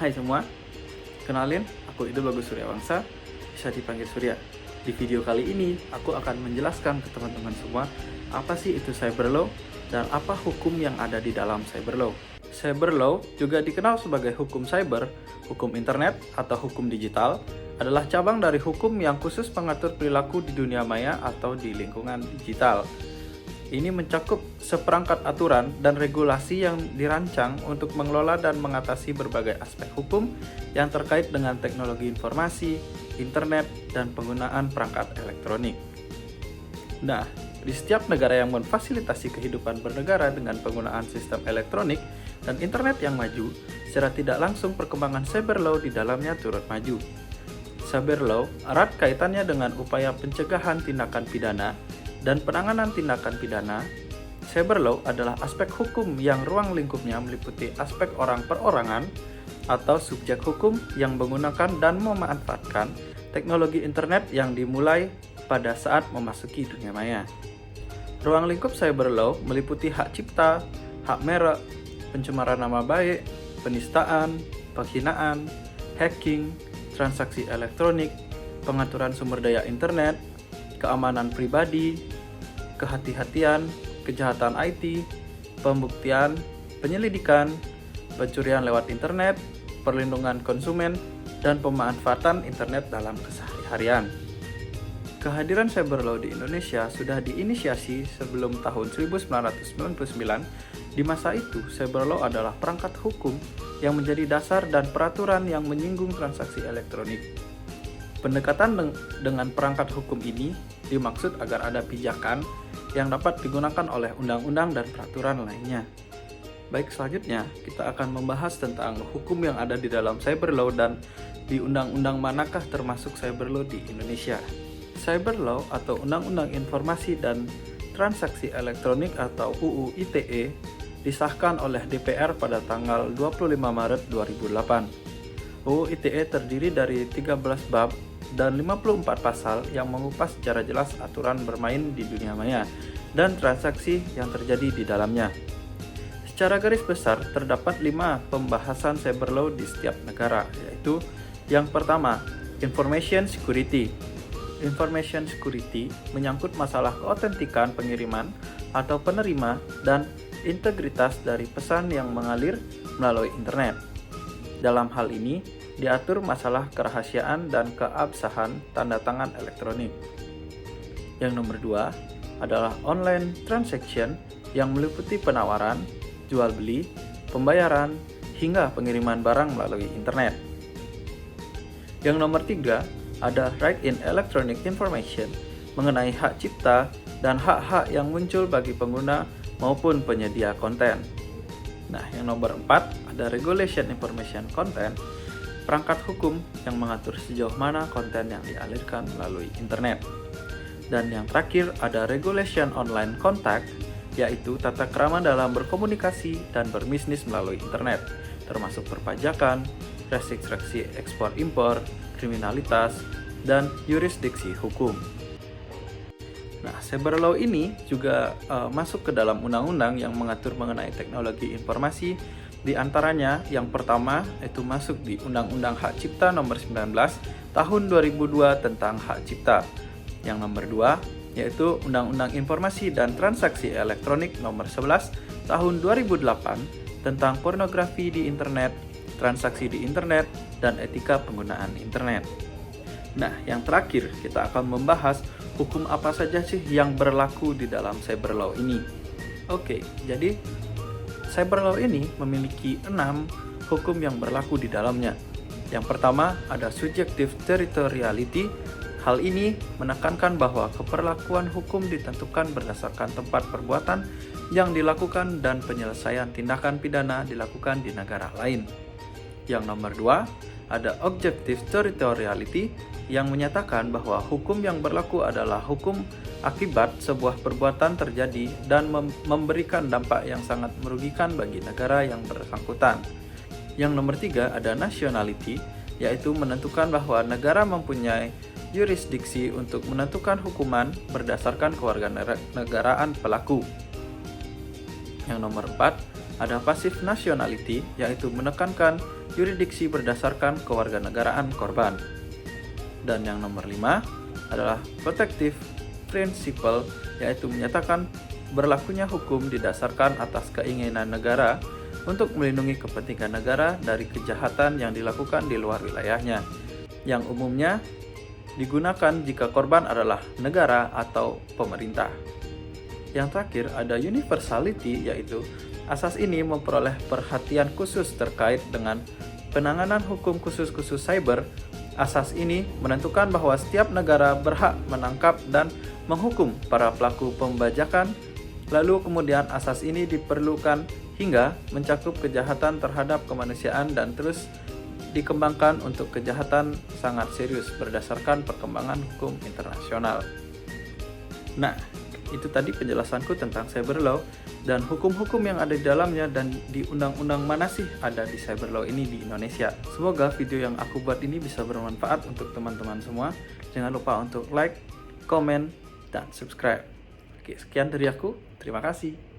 Hai semua, kenalin, aku Idul Bagus Suryawangsa, bisa dipanggil Surya. Di video kali ini, aku akan menjelaskan ke teman-teman semua apa sih itu cyber law dan apa hukum yang ada di dalam cyber law. Cyber law juga dikenal sebagai hukum cyber, hukum internet, atau hukum digital, adalah cabang dari hukum yang khusus mengatur perilaku di dunia maya atau di lingkungan digital. Ini mencakup seperangkat aturan dan regulasi yang dirancang untuk mengelola dan mengatasi berbagai aspek hukum yang terkait dengan teknologi informasi, internet, dan penggunaan perangkat elektronik. Nah, di setiap negara yang memfasilitasi kehidupan bernegara dengan penggunaan sistem elektronik dan internet yang maju, secara tidak langsung perkembangan cyber law di dalamnya turut maju. Cyber law erat kaitannya dengan upaya pencegahan tindakan pidana dan penanganan tindakan pidana. Cyber law adalah aspek hukum yang ruang lingkupnya meliputi aspek orang perorangan atau subjek hukum yang menggunakan dan memanfaatkan teknologi internet yang dimulai pada saat memasuki dunia maya. Ruang lingkup cyber law meliputi hak cipta, hak merek, pencemaran nama baik, penistaan, penghinaan, hacking, transaksi elektronik, pengaturan sumber daya internet, keamanan pribadi, kehati-hatian, kejahatan IT, pembuktian, penyelidikan, pencurian lewat internet, perlindungan konsumen, dan pemanfaatan internet dalam keseharian. Kehadiran cyber law di Indonesia sudah diinisiasi sebelum tahun 1999. Di masa itu, cyber law adalah perangkat hukum yang menjadi dasar dan peraturan yang menyinggung transaksi elektronik. Pendekatan dengan perangkat hukum ini dimaksud agar ada pijakan yang dapat digunakan oleh undang-undang dan peraturan lainnya. Baik, selanjutnya kita akan membahas tentang hukum yang ada di dalam cyber law dan di undang-undang manakah termasuk cyber law di Indonesia. Cyber law atau Undang-Undang Informasi dan Transaksi Elektronik atau UU ITE disahkan oleh DPR pada tanggal 25 Maret 2008. UU ITE terdiri dari 13 bab dan 54 pasal yang mengupas secara jelas aturan bermain di dunia maya dan transaksi yang terjadi di dalamnya. Secara garis besar, terdapat 5 pembahasan cyber law di setiap negara, yaitu yang pertama, Information Security. Information Security menyangkut masalah keotentikan pengiriman atau penerima dan integritas dari pesan yang mengalir melalui internet. Dalam hal ini, diatur masalah kerahasiaan dan keabsahan tanda tangan elektronik. Yang nomor 2 adalah online transaction yang meliputi penawaran, jual beli, pembayaran, hingga pengiriman barang melalui internet. Yang nomor 3 ada right in electronic information mengenai hak cipta dan hak-hak yang muncul bagi pengguna maupun penyedia konten. Nah, yang nomor 4 ada regulation information content, perangkat hukum yang mengatur sejauh mana konten yang dialirkan melalui internet. Dan yang terakhir ada regulation online contact, yaitu tata krama dalam berkomunikasi dan berbisnis melalui internet, termasuk perpajakan, restriksi ekspor impor, kriminalitas, dan yurisdiksi hukum. Nah, cyber law ini juga masuk ke dalam undang-undang yang mengatur mengenai teknologi informasi. Di antaranya, yang pertama itu masuk di Undang-Undang Hak Cipta Nomor 19 Tahun 2002 tentang Hak Cipta. Yang nomor 2 yaitu Undang-Undang Informasi dan Transaksi Elektronik Nomor 11 Tahun 2008 tentang pornografi di internet, transaksi di internet, dan etika penggunaan internet. Nah, yang terakhir kita akan membahas hukum apa saja sih yang berlaku di dalam cyber law ini. Oke, jadi cyber law ini memiliki 6 hukum yang berlaku di dalamnya. Yang pertama ada subjective territoriality. Hal ini menekankan bahwa keperlakuan hukum ditentukan berdasarkan tempat perbuatan yang dilakukan dan penyelesaian tindakan pidana dilakukan di negara lain. Yang nomor 2 ada objective territoriality yang menyatakan bahwa hukum yang berlaku adalah hukum akibat sebuah perbuatan terjadi dan memberikan dampak yang sangat merugikan bagi negara yang bersangkutan. Yang nomor 3 ada nationality, yaitu menentukan bahwa negara mempunyai yurisdiksi untuk menentukan hukuman berdasarkan kewarganegaraan pelaku. Yang nomor 4 ada passive nationality, yaitu menekankan yurisdiksi berdasarkan kewarganegaraan korban. Dan yang nomor 5 adalah protective principle, yaitu menyatakan berlakunya hukum didasarkan atas keinginan negara untuk melindungi kepentingan negara dari kejahatan yang dilakukan di luar wilayahnya, yang umumnya digunakan jika korban adalah negara atau pemerintah. Yang terakhir ada universality, yaitu asas ini memperoleh perhatian khusus terkait dengan penanganan hukum khusus cyber. Asas ini menentukan bahwa setiap negara berhak menangkap dan menghukum para pelaku pembajakan. Lalu kemudian asas ini diperlukan hingga mencakup kejahatan terhadap kemanusiaan dan terus dikembangkan untuk kejahatan sangat serius berdasarkan perkembangan hukum internasional. Nah, itu tadi penjelasanku tentang cyber law dan hukum-hukum yang ada di dalamnya dan di undang-undang mana sih ada di cyber law ini di Indonesia. Semoga video yang aku buat ini bisa bermanfaat untuk teman-teman semua. Jangan lupa untuk like, komen, dan subscribe. Oke, sekian dari aku. Terima kasih.